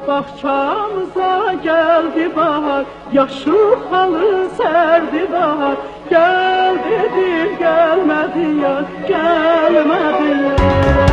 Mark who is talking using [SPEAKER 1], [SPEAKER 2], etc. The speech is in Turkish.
[SPEAKER 1] Bahçamıza geldi bahar, yaşlı halı serdi bahar. Gel dedim gelmedi yar, gelmedi yar.